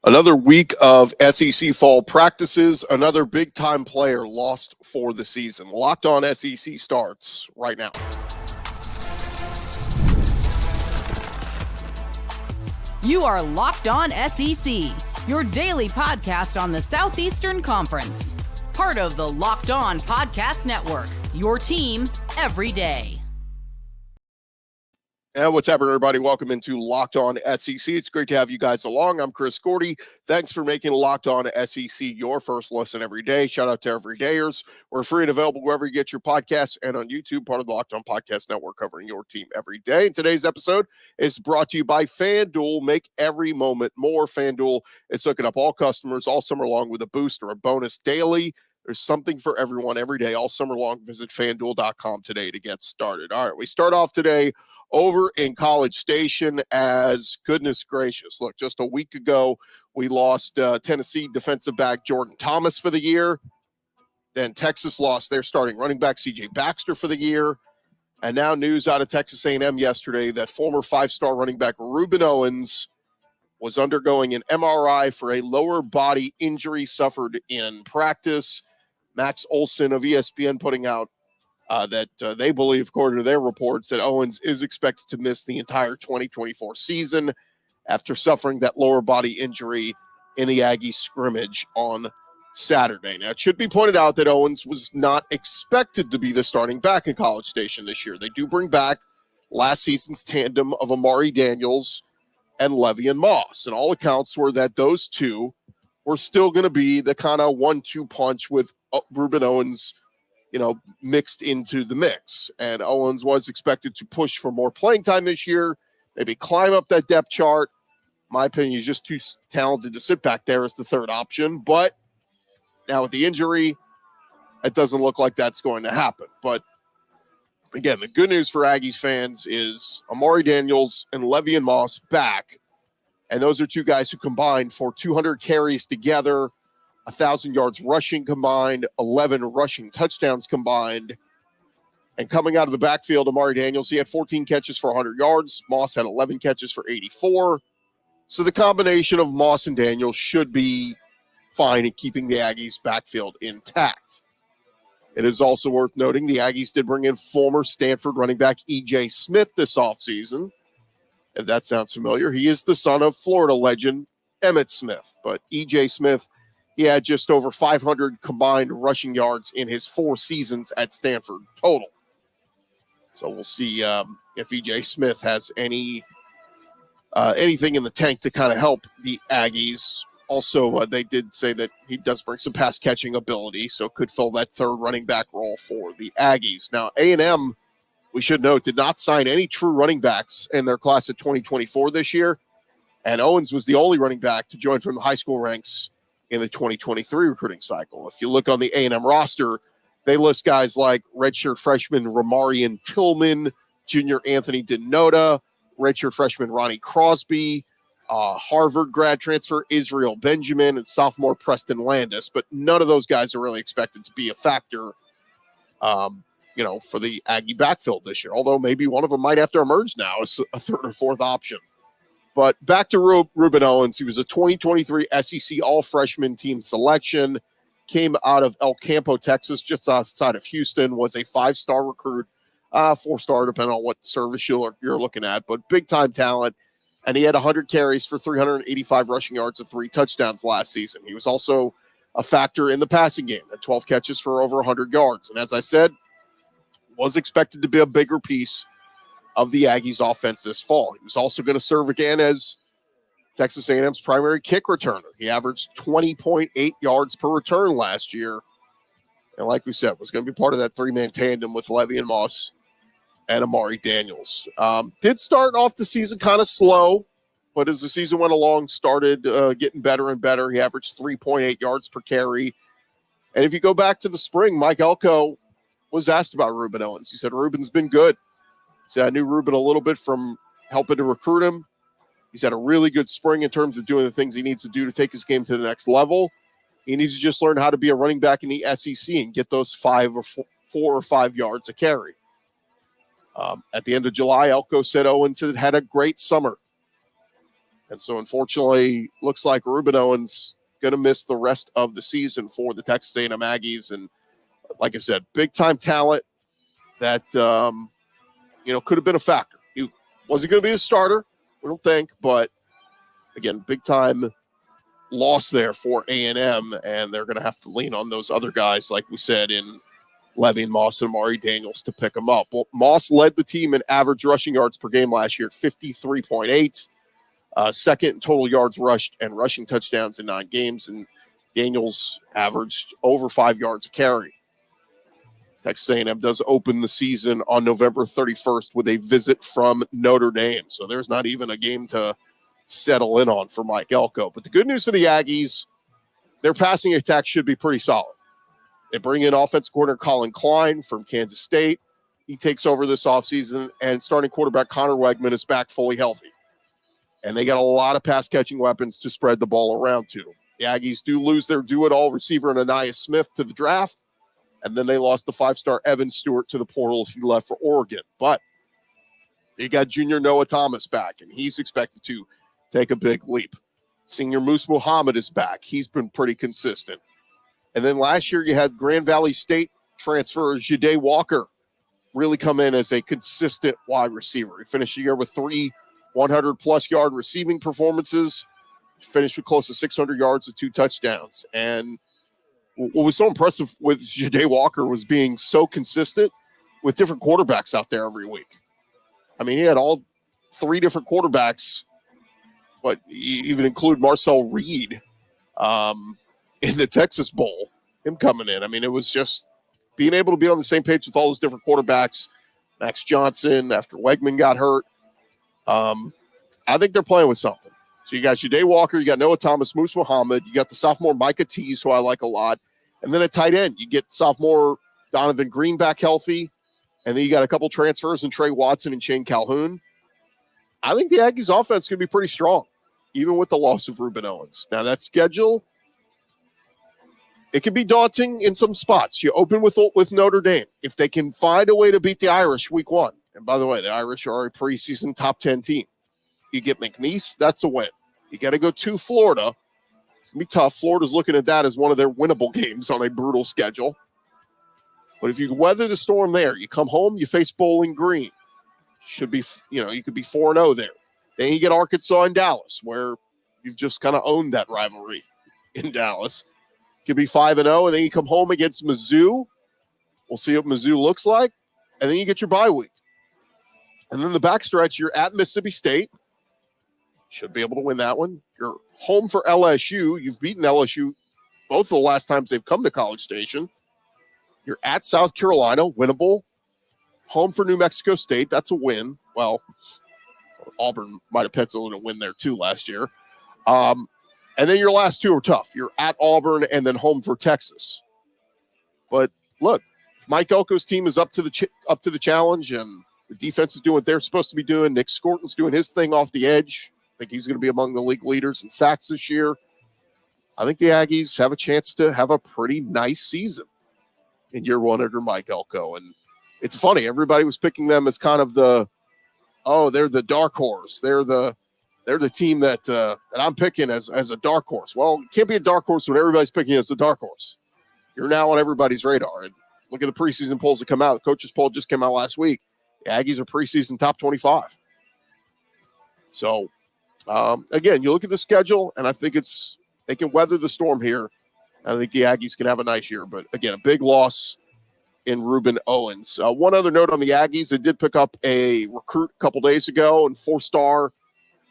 Another week of SEC fall practices. Another big-time player lost for the season. Locked On SEC starts right now. You are Locked On SEC, your daily podcast on the Southeastern Conference. Part of the Locked On Podcast Network, your team every day. And what's happening, everybody? Welcome into Locked On SEC. It's great to have you guys along. I'm Chris Gordy. Thanks for making Locked On SEC your first listen every day. Shout out to everydayers. We're free and available wherever you get your podcasts and on YouTube, part of the Locked On Podcast Network, covering your team every day. And today's episode is brought to you by FanDuel. Make every moment more. FanDuel is hooking up all customers all summer long with a boost or a bonus daily. There's something for everyone every day, all summer long. Visit FanDuel.com today to get started. All right, we start off today over in College Station as, goodness gracious, look, just a week ago, we lost Tennessee defensive back Jourdan Thomas for the year. Then Texas lost their starting running back C.J. Baxter for the year. And now news out of Texas A&M yesterday that former five-star running back Rueben Owens was undergoing an MRI for a lower body injury suffered in practice. Max Olson of ESPN putting out that they believe, according to their reports, that Owens is expected to miss the entire 2024 season after suffering that lower body injury in the Aggies scrimmage on Saturday. Now, it should be pointed out that Owens was not expected to be the starting back in College Station this year. They do bring back last season's tandem of Amari Daniels and Le'Veon Moss, and all accounts were that those two were still going to be the kind of 1-2 punch with Rueben Owens, mixed into the mix. And Owens was expected to push for more playing time this year, maybe climb up that depth chart. My opinion, he's just too talented to sit back there as the third option. But now with the injury, it doesn't look like that's going to happen. But again, the good news for Aggies fans is Amari Daniels and Le'Veon Moss back. And those are two guys who combined for 200 carries together, 1,000 yards rushing combined, 11 rushing touchdowns combined. And coming out of the backfield, Amari Daniels, he had 14 catches for 100 yards. Moss had 11 catches for 84. So the combination of Moss and Daniels should be fine in keeping the Aggies backfield intact. It is also worth noting the Aggies did bring in former Stanford running back E.J. Smith this offseason. If that sounds familiar, he is the son of Florida legend Emmitt Smith. But E.J. Smith, he had just over 500 combined rushing yards in his 4 seasons at Stanford total. So we'll see if E.J. Smith has anything in the tank to kind of help the Aggies. Also, they did say that he does bring some pass-catching ability, so could fill that third running back role for the Aggies. Now, A&M, we should note, did not sign any true running backs in their class of 2024 this year, and Owens was the only running back to join from the high school ranks in the 2023 recruiting cycle. If you look on the A&M roster, they list guys like redshirt freshman Ramarian Tillman, junior Anthony Denota, redshirt freshman Ronnie Crosby, Harvard grad transfer Israel Benjamin, and sophomore Preston Landis. But none of those guys are really expected to be a factor, for the Aggie backfield this year, although maybe one of them might have to emerge now as a third or fourth option. But back to Rueben Owens. He was a 2023 SEC all-freshman team selection, came out of El Campo, Texas, just outside of Houston, was a 5-star recruit, 4-star, depending on what service you're looking at, but big-time talent. And he had 100 carries for 385 rushing yards and 3 touchdowns last season. He was also a factor in the passing game at 12 catches for over 100 yards. And as I said, was expected to be a bigger piece of the Aggies offense this fall. He was also going to serve again as Texas A&M's primary kick returner. He averaged 20.8 yards per return last year. And like we said, was going to be part of that 3-man tandem with Le'Veon Moss and Amari Daniels. Did start off the season kind of slow, but as the season went along, started getting better and better. He averaged 3.8 yards per carry. And if you go back to the spring, Mike Elko was asked about Rueben Owens. He said, Ruben's been good. He said, I knew Rueben a little bit from helping to recruit him. He's had a really good spring in terms of doing the things he needs to do to take his game to the next level. He needs to just learn how to be a running back in the SEC and get those 4 or 5 yards a carry. At the end of July, Elko said Owens had a great summer. And so, unfortunately, looks like Rueben Owens going to miss the rest of the season for the Texas A&M Aggies. And like I said, big-time talent that, could have been a factor. He wasn't going to be a starter, we don't think, but, again, big-time loss there for A&M, and they're going to have to lean on those other guys, like we said, in Levy and Moss and Amari Daniels to pick them up. Well, Moss led the team in average rushing yards per game last year at 53.8. Second in total yards rushed and rushing touchdowns in 9 games, and Daniels averaged over 5 yards a carry. Texas A&M does open the season on November 31st with a visit from Notre Dame, so there's not even a game to settle in on for Mike Elko. But the good news for the Aggies, their passing attack should be pretty solid. They bring in offensive coordinator Colin Klein from Kansas State. He takes over this offseason, and starting quarterback Connor Wegman is back fully healthy. And they got a lot of pass-catching weapons to spread the ball around to. The Aggies do lose their do-it-all receiver Ananias Smith to the draft, and then they lost the 5-star Evan Stewart to the portal as he left for Oregon. But they got junior Noah Thomas back, and he's expected to take a big leap. Senior Moose Muhammad is back. He's been pretty consistent. And then last year you had Grand Valley State transfer Jourdan Walker really come in as a consistent wide receiver. He finished the year with 3 100-plus yard receiving performances, finished with close to 600 yards and 2 touchdowns. And what was so impressive with Jourdan Walker was being so consistent with different quarterbacks out there every week. I mean, he had all 3 different quarterbacks, but you even include Marcel Reed in the Texas Bowl, him coming in. I mean, it was just being able to be on the same page with all those different quarterbacks. Max Johnson, after Wegman got hurt. I think they're playing with something. So you got Jourdan Walker, you got Noah Thomas, Moose Muhammad, you got the sophomore Micah Tease, who I like a lot. And then at tight end, you get sophomore Donovan Green back healthy. And then you got a couple transfers in Trey Watson and Shane Calhoun. I think the Aggies offense can be pretty strong, even with the loss of Rueben Owens. Now that schedule, it can be daunting in some spots. You open with Notre Dame. If they can find a way to beat the Irish week 1, and by the way, the Irish are a preseason top 10 team. You get McNeese, that's a win. You got to go to Florida. It's going to be tough. Florida's looking at that as one of their winnable games on a brutal schedule. But if you weather the storm there, you come home, you face Bowling Green. Should be, you could be 4-0 there. Then you get Arkansas and Dallas, where you've just kind of owned that rivalry in Dallas. You could be 5-0, and then you come home against Mizzou. We'll see what Mizzou looks like. And then you get your bye week. And then the backstretch, you're at Mississippi State. Should be able to win that one. You're home for LSU. You've beaten LSU both the last times they've come to College Station. You're at South Carolina, winnable. Home for New Mexico State. That's a win. Well, Auburn might have penciled in a win there too last year. And then your last 2 are tough. You're at Auburn and then home for Texas. But look, if Mike Elko's team is up to the challenge and the defense is doing what they're supposed to be doing, Nick Scorton's doing his thing off the edge. I think he's going to be among the league leaders in sacks this year. I think the Aggies have a chance to have a pretty nice season in year 1 under Mike Elko. And it's funny, everybody was picking them as kind of they're the dark horse. They're the team that I'm picking as a dark horse. Well, it can't be a dark horse when everybody's picking as the dark horse. You're now on everybody's radar. And look at the preseason polls that come out. The coaches poll just came out last week. The Aggies are preseason top 25. So, again, you look at the schedule, and I think they can weather the storm here. I think the Aggies can have a nice year. But, again, a big loss in Rueben Owens. One other note on the Aggies, they did pick up a recruit a couple days ago, and 4-star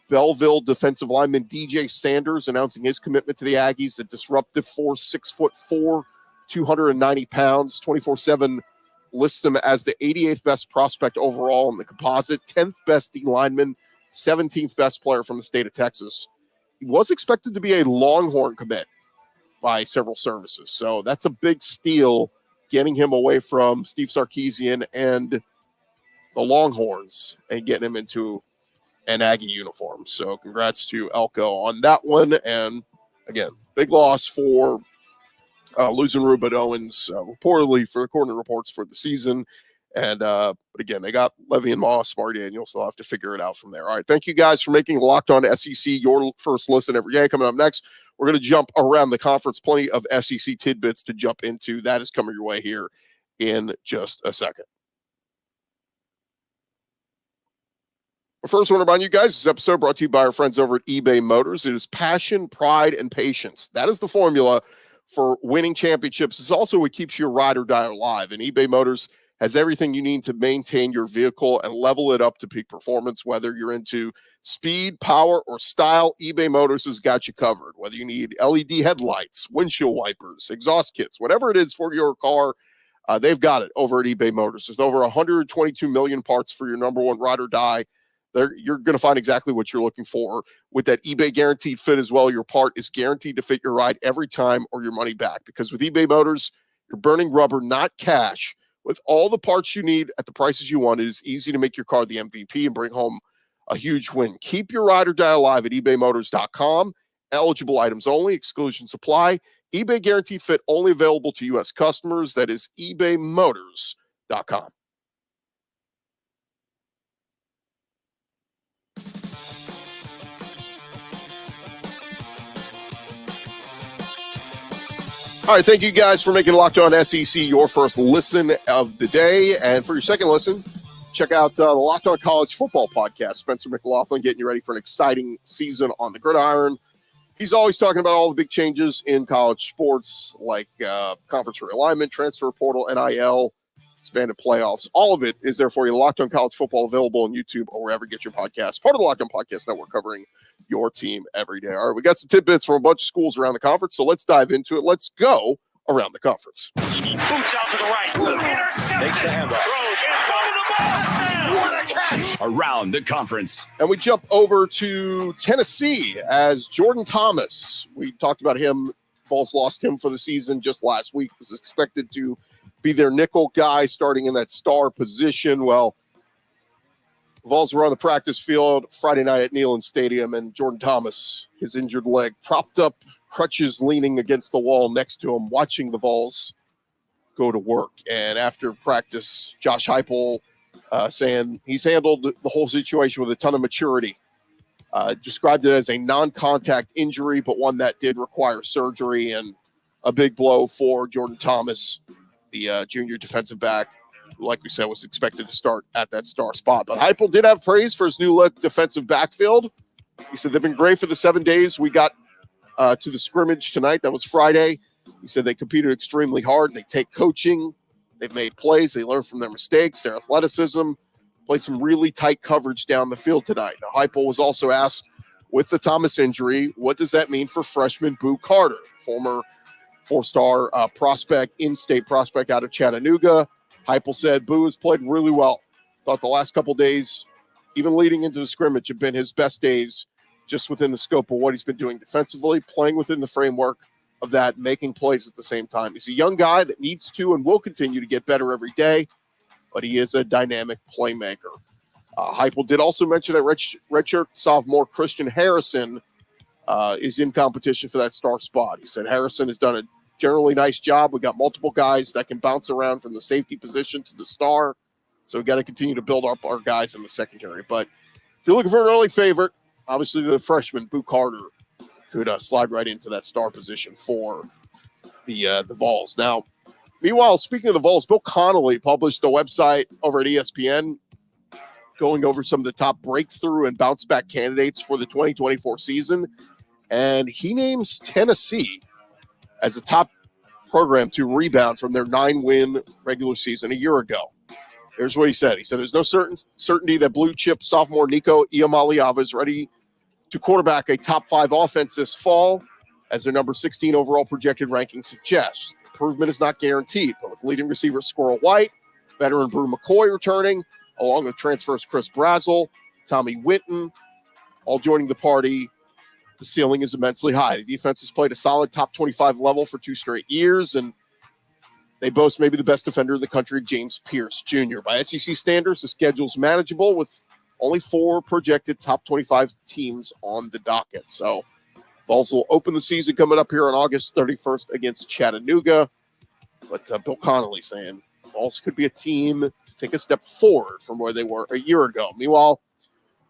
Belleville defensive lineman DJ Sanders announcing his commitment to the Aggies. A disruptive 6'4", 290 pounds, 24/7 lists him as the 88th best prospect overall in the composite, 10th best D lineman, 17th best player from the state of Texas. He was expected to be a Longhorn commit by several services. So that's a big steal, getting him away from Steve Sarkisian and the Longhorns and getting him into an Aggie uniform. So congrats to Elko on that one. And again, big loss for losing Rueben Owens, reportedly, for according to reports, for the season. But again, they got Levy and Moss, Amari Daniels. They'll have to figure it out from there. All right. Thank you guys for making Locked On SEC your first listen every day. Coming up next, we're going to jump around the conference. Plenty of SEC tidbits to jump into. That is coming your way here in just a second. First, I want to remind you guys, this episode brought to you by our friends over at eBay Motors. It is passion, pride, and patience. That is the formula for winning championships. It's also what keeps your ride or die alive. And eBay Motors has everything you need to maintain your vehicle and level it up to peak performance. Whether you're into speed, power, or style, eBay Motors has got you covered. Whether you need LED headlights, windshield wipers, exhaust kits, whatever it is for your car, they've got it over at eBay Motors. There's over 122 million parts for your number one ride or die. You're going to find exactly what you're looking for with that eBay guaranteed fit as well. Your part is guaranteed to fit your ride every time or your money back, because with eBay Motors, you're burning rubber, not cash. With all the parts you need at the prices you want, it is easy to make your car the MVP and bring home a huge win. Keep your ride or die alive at ebaymotors.com. Eligible items only, exclusions apply. eBay guaranteed fit only available to U.S. customers. That is ebaymotors.com. All right, thank you guys for making Locked On SEC your first listen of the day. And for your second listen, check out the Locked On College Football podcast. Spencer McLaughlin getting you ready for an exciting season on the gridiron. He's always talking about all the big changes in college sports, like conference realignment, transfer portal, NIL, expanded playoffs. All of it is there for you. Locked On College Football, available on YouTube or wherever you get your podcasts. Part of the Locked On Podcast Network, covering your team every day. All right, we got some tidbits from a bunch of schools around the conference, so let's dive into it. Let's go around the conference. Boots out to the right. Takes the handoff. What a catch! Around the conference. And we jump over to Tennessee as Jourdan Thomas. We talked about him. Vols lost him for the season just last week. Was expected to be their nickel guy starting in that star position. Well, Vols were on the practice field Friday night at Neyland Stadium, and Jourdan Thomas, his injured leg, propped up, crutches leaning against the wall next to him, watching the Vols go to work. And after practice, Josh Heupel saying he's handled the whole situation with a ton of maturity. Described it as a non-contact injury, but one that did require surgery, and a big blow for Jourdan Thomas, the junior defensive back, who, like we said, was expected to start at that star spot. But Heupel did have praise for his new look defensive backfield. He said they've been great for the 7 days we got to the scrimmage tonight. That was Friday. He said they competed extremely hard. They take coaching. They've made plays. They learn from their mistakes, their athleticism, played some really tight coverage down the field tonight. Now, Heupel was also asked, with the Thomas injury, what does that mean for freshman Boo Carter, former four-star prospect, in-state prospect out of Chattanooga? Heupel said Boo has played really well. Thought the last couple days, even leading into the scrimmage, have been his best days, just within the scope of what he's been doing defensively, playing within the framework of that, making plays at the same time. He's a young guy that needs to and will continue to get better every day, but he is a dynamic playmaker. Heupel did also mention that redshirt sophomore Christian Harrison is in competition for that star spot. He said Harrison has done a generally nice job. We got multiple guys that can bounce around from the safety position to the star, so we got to continue to build up our guys in the secondary. But if you're looking for an early favorite, obviously the freshman Boo Carter could slide right into that star position for the Vols. Now, meanwhile, speaking of the Vols, Bill Connolly published a website over at ESPN going over some of the top breakthrough and bounce back candidates for the 2024 season. And he names Tennessee as a top program to rebound from their 9-win regular season a year ago. Here's what he said. He said, there's no certainty that blue chip sophomore Nico Iamaleava is ready to quarterback a top 5 offense this fall, as their number 16 overall projected ranking suggests. Improvement is not guaranteed, but with leading receiver Squirrel White, veteran Brew McCoy returning, along with transfers Chris Brazel, Tommy Winton, all joining the party, the ceiling is immensely high. The defense has played a solid top 25 level for 2 straight years, and they boast maybe the best defender in the country, James Pierce Jr. By SEC standards, the schedule's manageable with only 4 projected top 25 teams on the docket. So Vols will open the season coming up here on August 31st against Chattanooga. But Bill Connolly saying Vols could be a team to take a step forward from where they were a year ago. Meanwhile,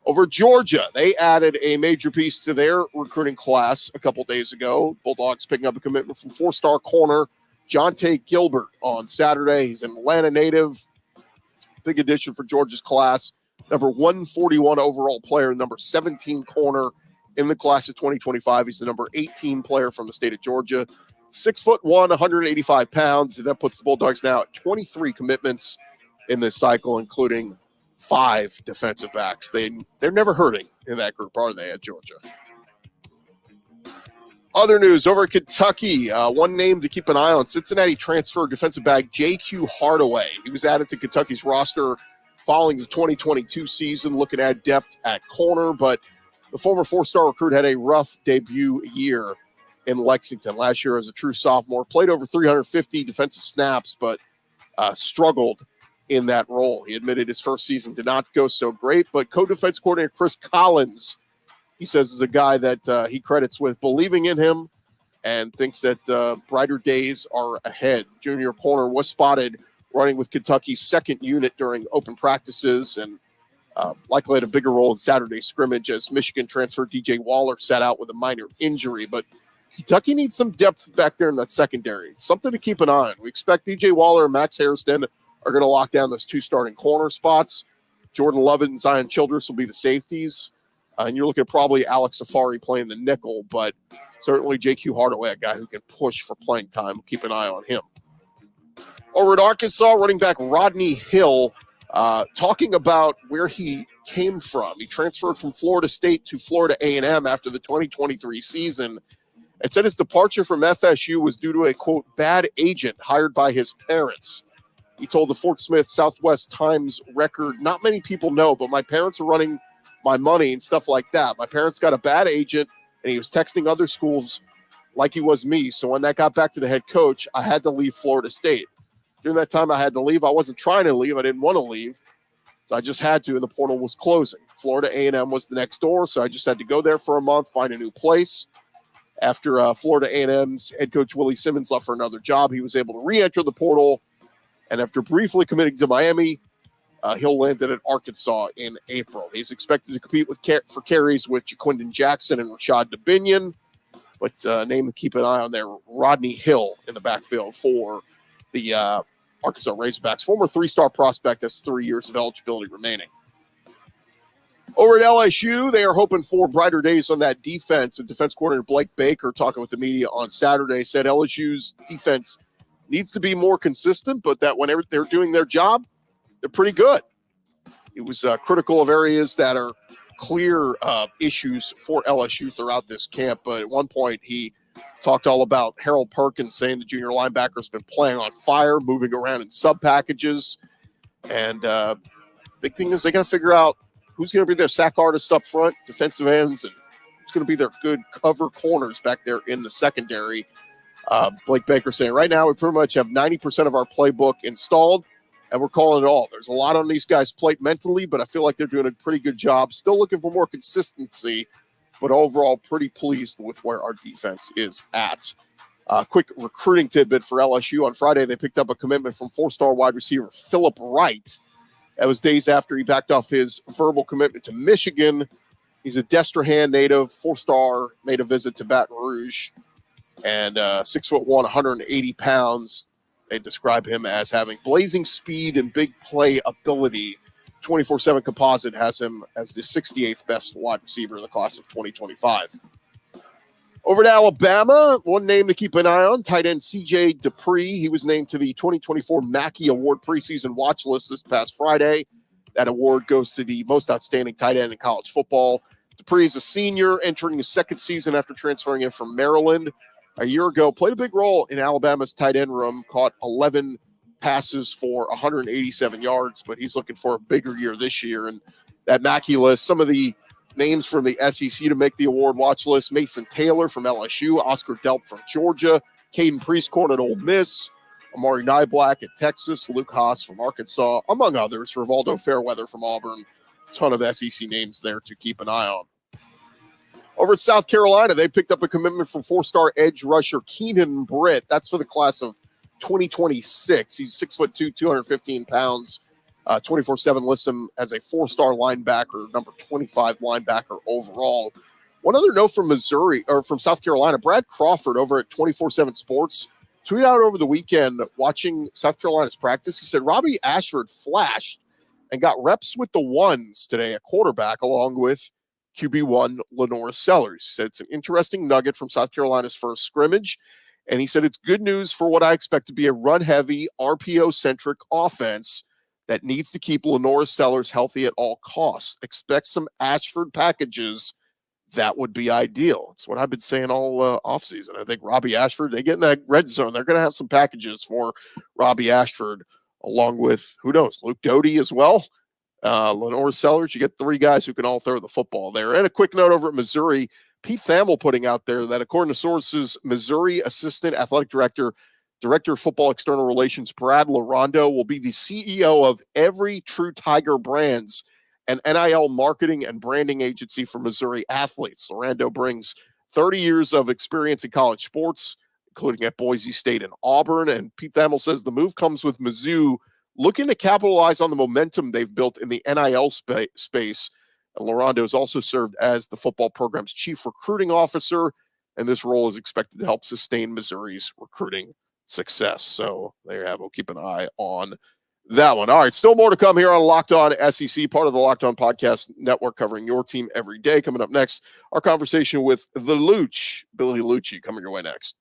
over Georgia, they added a major piece to their recruiting class a couple days ago. Bulldogs picking up a commitment from four-star corner Jontae Gilbert on Saturday. He's an Atlanta native. Big addition for Georgia's class. Number 141 overall player, number 17 corner in the class of 2025. He's the number 18 player from the state of Georgia. 6'1", 185 pounds. And that puts the Bulldogs now at 23 commitments in this cycle, including 5 defensive backs. They're never hurting in that group, are they, at Georgia? Other news over at Kentucky, one name to keep an eye on, Cincinnati transfer defensive back J.Q. Hardaway. He was added to Kentucky's roster following the 2022 season, looking at depth at corner, but the former 4-star recruit had a rough debut year in Lexington. Last year as a true sophomore, played over 350 defensive snaps, but struggled in that role. He admitted his first season did not go so great, but co-defense coordinator Chris Collins, he says, is a guy that he credits with believing in him and thinks that brighter days are ahead. Junior corner was spotted running with Kentucky's second unit during open practices and likely had a bigger role in Saturday's scrimmage as Michigan transfer DJ Waller sat out with a minor injury. But Kentucky needs some depth back there in that secondary. It's something to keep an eye on. We expect DJ Waller and Max Hairston are going to lock down those 2 starting corner spots. Jordan Lovett and Zion Childress will be the safeties. And you're looking at probably Alex Safari playing the nickel, but certainly J.Q. Hardaway, a guy who can push for playing time. Keep an eye on him. Over at Arkansas, running back Rodney Hill, talking about where he came from. He transferred from Florida State to Florida A&M after the 2023 season. It said his departure from FSU was due to a, quote, bad agent hired by his parents. He told the Fort Smith Southwest Times Record, not many people know, but my parents are running my money and stuff like that. My parents got a bad agent, and he was texting other schools like he was me. So when that got back to the head coach, I had to leave Florida State. During that time I had to leave. I wasn't trying to leave. I didn't want to leave. So I just had to, and the portal was closing. Florida A&M was the next door, so I just had to go there for a month, find a new place. After Florida A&M's head coach Willie Simmons left for another job, he was able to re-enter the portal. And after briefly committing to Miami, Hill landed at Arkansas in April. He's expected to compete for carries with Jaquindon Jackson and Rashad Dubinion. But name to keep an eye on there, Rodney Hill in the backfield for the Arkansas Razorbacks. Former 3-star prospect has 3 years of eligibility remaining. Over at LSU, they are hoping for brighter days on that defense. And defense coordinator Blake Baker, talking with the media on Saturday, said LSU's defense needs to be more consistent, but that whenever they're doing their job, they're pretty good. He was critical of areas that are clear issues for LSU throughout this camp. But at one point, he talked all about Harold Perkins, saying the junior linebacker's been playing on fire, moving around in sub packages. And big thing is they got to figure out who's going to be their sack artists up front, defensive ends, and who's going to be their good cover corners back there in the secondary. Blake Baker saying, right now we pretty much have 90% of our playbook installed, and we're calling it all. There's a lot on these guys' plate mentally, but I feel like they're doing a pretty good job. Still looking for more consistency, but overall pretty pleased with where our defense is at. Quick recruiting tidbit for LSU. On Friday, they picked up a commitment from 4-star wide receiver Phillip Wright. That was days after he backed off his verbal commitment to Michigan. He's a Destrehan native, 4-star, made a visit to Baton Rouge, and 6'1", 180 pounds. They describe him as having blazing speed and big play ability. 24/7 Composite has him as the 68th best wide receiver in the class of 2025. Over to Alabama, one name to keep an eye on, tight end C.J. Dupree. He was named to the 2024 Mackey Award preseason watch list this past Friday. That award goes to the most outstanding tight end in college football. Dupree is a senior entering his second season after transferring in from Maryland a year ago. Played a big role in Alabama's tight end room, caught 11 passes for 187 yards, but he's looking for a bigger year this year. And that Mackey list, some of the names from the SEC to make the award watch list: Mason Taylor from LSU, Oscar Delp from Georgia, Caden Priestcorn at Ole Miss, Amari Nyblack at Texas, Luke Haas from Arkansas, among others, Rivaldo Fairweather from Auburn. Ton of SEC names there to keep an eye on. Over at South Carolina, they picked up a commitment from 4-star edge rusher Keenan Britt. That's for the class of 2026. He's 6'2", 215 pounds. 24/7 lists him as a 4-star linebacker, number 25 linebacker overall. One other note from Missouri, or from South Carolina, Brad Crawford over at 24/7 Sports tweeted out over the weekend watching South Carolina's practice. He said Robbie Ashford flashed and got reps with the ones today at quarterback, along with QB1 Lenore Sellers. He said it's an interesting nugget from South Carolina's first scrimmage. And he said it's good news for what I expect to be a run-heavy, RPO-centric offense that needs to keep Lenore Sellers healthy at all costs. Expect some Ashford packages. That would be ideal. It's what I've been saying all offseason. I think Robbie Ashford, they get in that red zone. They're going to have some packages for Robbie Ashford, along with, who knows, Luke Doty as well. Lenore Sellers, you get 3 guys who can all throw the football there. And a quick note over at Missouri, Pete Thamel putting out there that according to sources, Missouri Assistant Athletic Director of Football External Relations, Brad LaRondo, will be the CEO of every True Tiger Brands, an NIL marketing and branding agency for Missouri athletes. LaRondo brings 30 years of experience in college sports, including at Boise State and Auburn. And Pete Thamel says the move comes with Mizzou looking to capitalize on the momentum they've built in the NIL space. And LaRondo has also served as the football program's chief recruiting officer, and this role is expected to help sustain Missouri's recruiting success. So there you have it. We'll keep an eye on that one. All right, still more to come here on Locked On SEC, part of the Locked On Podcast Network, covering your team every day. Coming up next, our conversation with the Liucci, Billy Liucci, coming your way next.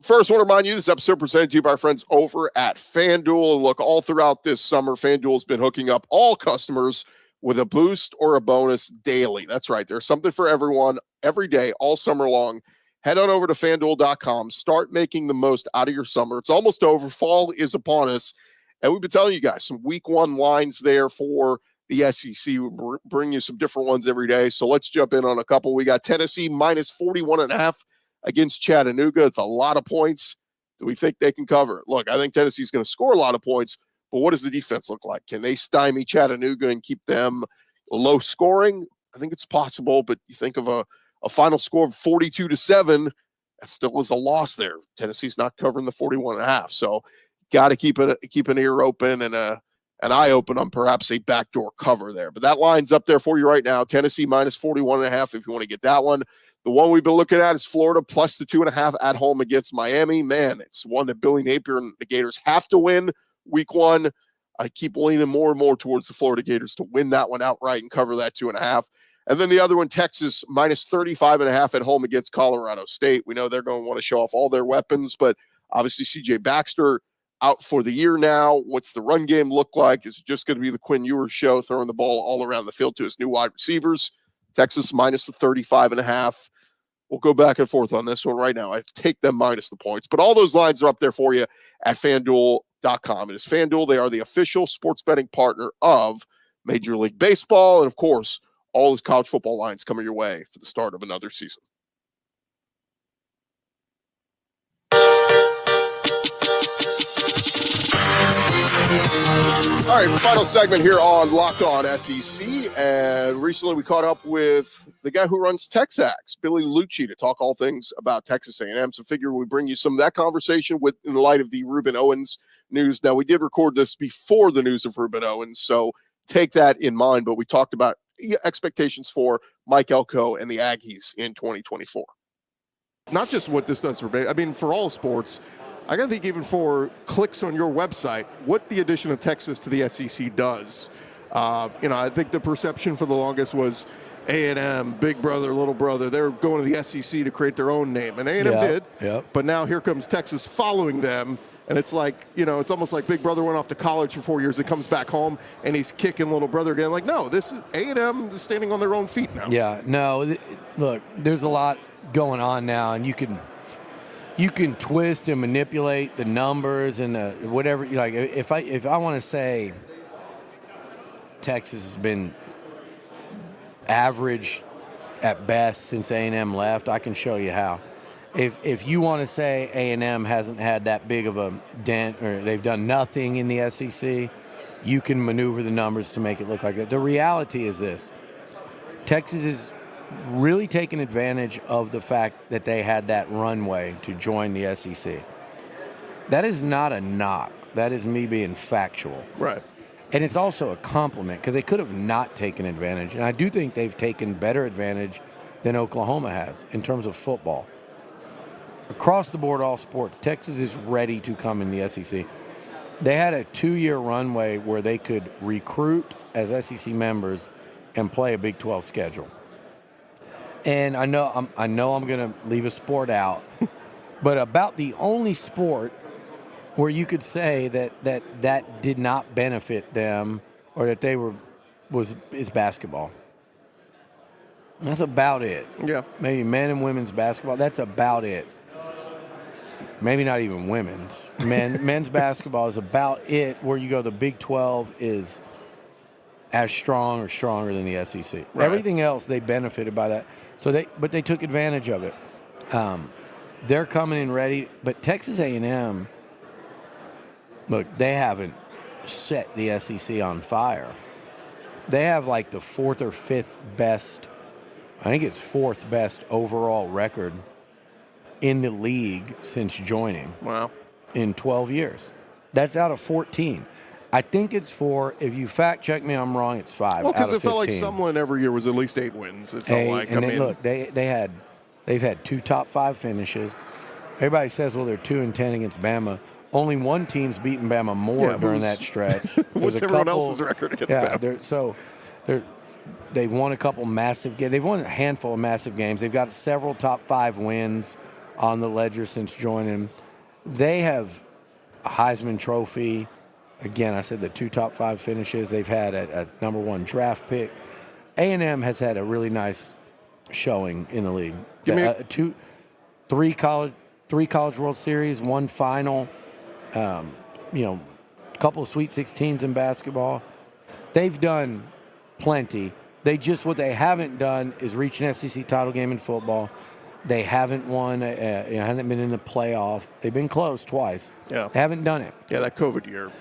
First, I want to remind you, this episode presented to you by our friends over at FanDuel. And look, all throughout this summer, FanDuel's been hooking up all customers with a boost or a bonus daily. That's right. There's something for everyone every day, all summer long. Head on over to FanDuel.com. Start making the most out of your summer. It's almost over. Fall is upon us. And we've been telling you guys some week 1 lines there for the SEC. We'll bring you some different ones every day. So let's jump in on a couple. We got Tennessee minus 41.5 against Chattanooga. It's a lot of points. Do we think they can cover it? Look, I think Tennessee's going to score a lot of points, but what does the defense look like? Can they stymie Chattanooga and keep them low scoring? I think it's possible, but you think of a final score of 42-7, that still is a loss there. Tennessee's not covering the 41.5. So got to keep an ear open and an eye open on perhaps a backdoor cover there. But that line's up there for you right now. Tennessee minus 41.5 if you want to get that one. The one we've been looking at is Florida plus the 2.5 at home against Miami. Man, it's one that Billy Napier and the Gators have to win week 1. I keep leaning more and more towards the Florida Gators to win that one outright and cover that 2.5. And then the other one, Texas minus 35.5 at home against Colorado State. We know they're going to want to show off all their weapons, but obviously CJ Baxter out for the year now. What's the run game look like? Is it just going to be the Quinn Ewers show, throwing the ball all around the field to his new wide receivers? Texas minus the 35.5. We'll go back and forth on this one right now. I take them minus the points, but all those lines are up there for you at FanDuel.com. It is FanDuel. They are the official sports betting partner of Major League Baseball. And of course, all those college football lines coming your way for the start of another season. All right, final segment here on Locked On SEC. And recently we caught up with the guy who runs TexAgs, Billy Liucci, to talk all things about Texas A&M. So figure we bring you some of that conversation in the light of the Rueben Owens news. Now, we did record this before the news of Rueben Owens, so take that in mind. But we talked about expectations for Mike Elko and the Aggies in 2024. Not just what this does for all sports. I got to think even for clicks on your website, what the addition of Texas to the SEC does. I think the perception for the longest was A&M, big brother, little brother. They're going to the SEC to create their own name, and A&M did. Yep. But now here comes Texas following them, and it's like, it's almost like big brother went off to college for 4 years and comes back home, and he's kicking little brother again. Like, no, this is A&M is standing on their own feet now. Yeah, no, look, there's a lot going on now, and you can twist and manipulate the numbers and whatever. Like, if I want to say Texas has been average at best since A&M left, I can show you how. If you want to say A&M hasn't had that big of a dent or they've done nothing in the SEC, you can maneuver the numbers to make it look like that. The reality is this: Texas is really taking advantage of the fact that they had that runway to join the SEC. That is not a knock. That is me being factual. Right. And it's also a compliment because they could have not taken advantage. And I do think they've taken better advantage than Oklahoma has in terms of football. Across the board, all sports, Texas is ready to come in the SEC. They had a 2-year runway where they could recruit as SEC members and play a Big 12 schedule. And I know I'm going to leave a sport out, but about the only sport where you could say that did not benefit them or that they is basketball. That's about it. Yeah. Maybe men and women's basketball. That's about it. Maybe not even women's. Men's basketball is about it. Where you go, the Big 12 is as strong or stronger than the SEC. Right. Everything else, they benefited by that. But they took advantage of it. They're coming in ready. But Texas A&M, look, they haven't set the SEC on fire. They have like the 4th or 5th best, I think it's 4th best overall record in the league since joining. Wow. In 12 years. That's out of 14. I think it's 4. If you fact check me, I'm wrong. It's 5. Well, because out it of felt like 15. someone every year was at least 8 wins. It felt like. And look, they've had 2 top 5 finishes. Everybody says, well, they're 2-10 against Bama. Only one team's beaten Bama more during that stretch. What's everyone else's record against Bama? They've won a couple massive games. They've won a handful of massive games. They've got several top 5 wins on the ledger since joining. They have a Heisman Trophy. Again, I said the 2 top 5 finishes. They've had a number 1 draft pick. A&M has had a really nice showing in the league. 3 college World Series, 1 final. A couple of Sweet 16s in basketball. They've done plenty. What they haven't done is reach an SEC title game in football. They haven't won, haven't been in the playoff. They've been close twice. Yeah. They haven't done it. Yeah, that COVID year.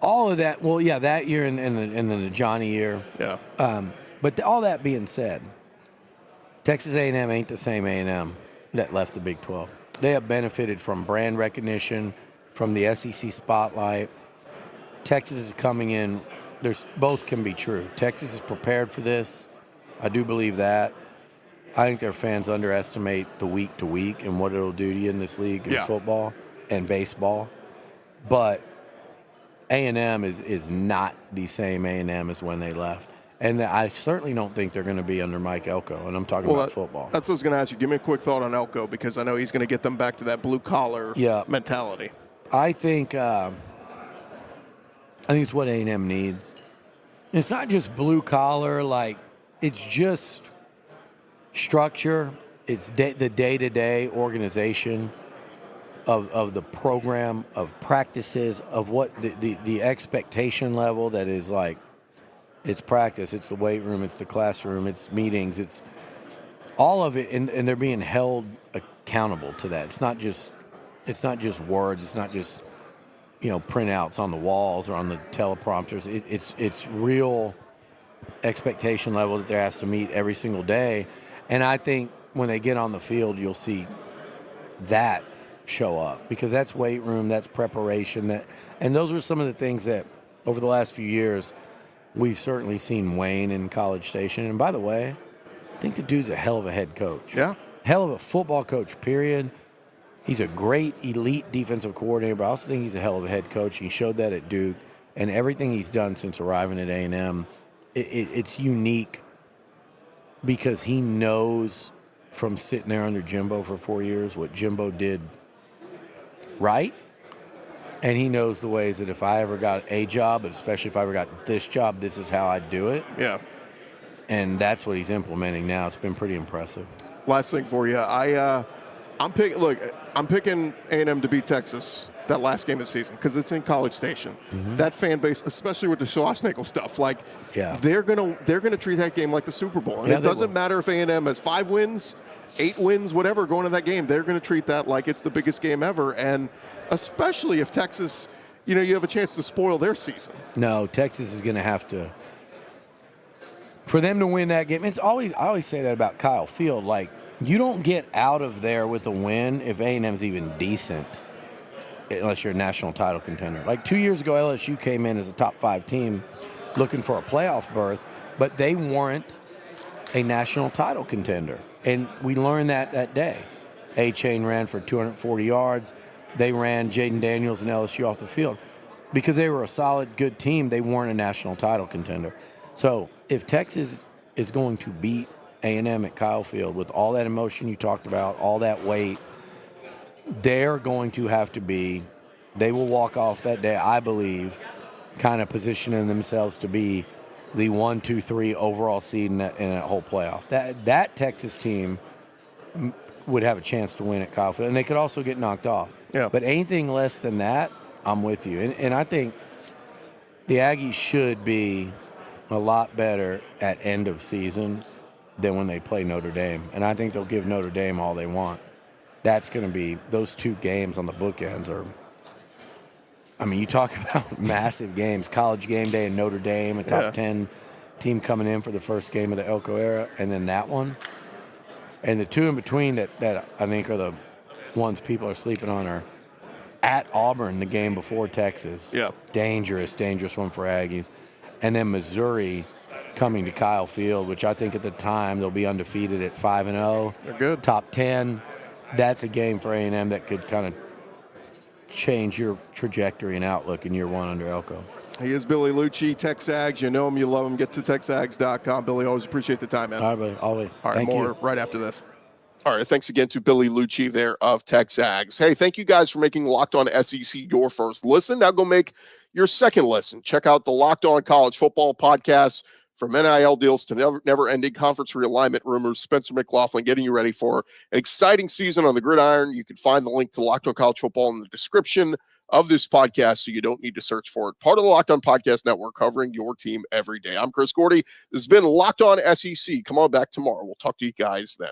All of that, that year and then the Johnny year. Yeah. But all that being said, Texas A&M ain't the same A&M that left the Big 12. They have benefited from brand recognition, from the SEC spotlight. Texas is coming in. Both can be true. Texas is prepared for this. I do believe that. I think their fans underestimate the week to week and what it'll do to you in this league in football and baseball. But A&M is not the same A&M as when they left. And I certainly don't think they're going to be under Mike Elko, and I'm talking about football. That's what I was going to ask you. Give me a quick thought on Elko, because I know he's going to get them back to that blue-collar mentality. I think it's what A&M needs. It's not just blue-collar. It's just structure. It's the day-to-day organization of the program, of practices, of what the expectation level that is like. It's practice, it's the weight room, it's the classroom, it's meetings, it's all of it, and they're being held accountable to that. It's not just words, it's not just printouts on the walls or on the teleprompters. It's real expectation level that they're asked to meet every single day. And I think when they get on the field, you'll see that show up, because that's weight room, that's preparation, and those are some of the things that over the last few years we've certainly seen wane in College Station. And by the way, I think the dude's a hell of a head coach. Yeah. Hell of a football coach, period. He's a great elite defensive coordinator, but I also think he's a hell of a head coach. He showed that at Duke, and everything he's done since arriving at A&M, it's unique because he knows from sitting there under Jimbo for 4 years what Jimbo did right. And he knows the ways that if I ever got a job, but especially if I ever got this job, this is how I'd do it. Yeah. And that's what he's implementing now. It's been pretty impressive. Last thing for you. I'm picking A&M to beat Texas that last game of the season because it's in College Station. Mm-hmm. That fan base, especially with the Schlossnagle stuff, they're gonna treat that game like the Super Bowl. And it doesn't matter if A&M has 5 wins, 8 wins, whatever, going to that game. They're going to treat that like it's the biggest game ever. And especially if Texas, you have a chance to spoil their season. No, Texas is going to have to. For them to win that game, I always say that about Kyle Field. You don't get out of there with a win if A&M's even decent. unless you're a national title contender. Like 2 years ago, LSU came in as a top 5 team looking for a playoff berth, but they weren't a national title contender. And we learned that day. A-Chain ran for 240 yards. They ran Jaden Daniels and LSU off the field. Because they were a solid, good team, they weren't a national title contender. So if Texas is going to beat A&M at Kyle Field with all that emotion you talked about, all that weight, they're going to have to be, they will walk off that day, I believe, kind of positioning themselves to be the 1, 2, 3 overall seed in that whole playoff. That Texas team would have a chance to win at Kyle Field, and they could also get knocked off. Yeah. But anything less than that, I'm with you. And I think the Aggies should be a lot better at end of season than when they play Notre Dame. And I think they'll give Notre Dame all they want. That's going to be, those 2 games on the bookends are, I mean, you talk about massive games. College game day in Notre Dame, a top 10 team coming in for the first game of the Elko era, and then that one. And the 2 in between that I think are the ones people are sleeping on are at Auburn, the game before Texas. Yeah. Dangerous one for Aggies. And then Missouri coming to Kyle Field, which I think at the time they'll be undefeated at 5-0. They're good. Top 10. That's a game for A&M that could kind of change your trajectory and outlook in year 1 under Elko. He is Billy Liucci, TexAgs. You know him, you love him. Get to TexAgs.com. Billy, always appreciate the time, man. All right, buddy. Always. All right, Thank more you. right after this. All right, thanks again to Billy Liucci there of TexAgs. Hey, thank you guys for making Locked On SEC your first listen. Now go make your second listen. Check out the Locked On College Football podcast, from NIL deals to never-ending conference realignment rumors. Spencer McLaughlin getting you ready for an exciting season on the gridiron. You can find the link to Locked On College Football in the description of this podcast, so you don't need to search for it. Part of the Locked On Podcast Network, covering your team every day. I'm Chris Gordy. This has been Locked On SEC. Come on back tomorrow. We'll talk to you guys then.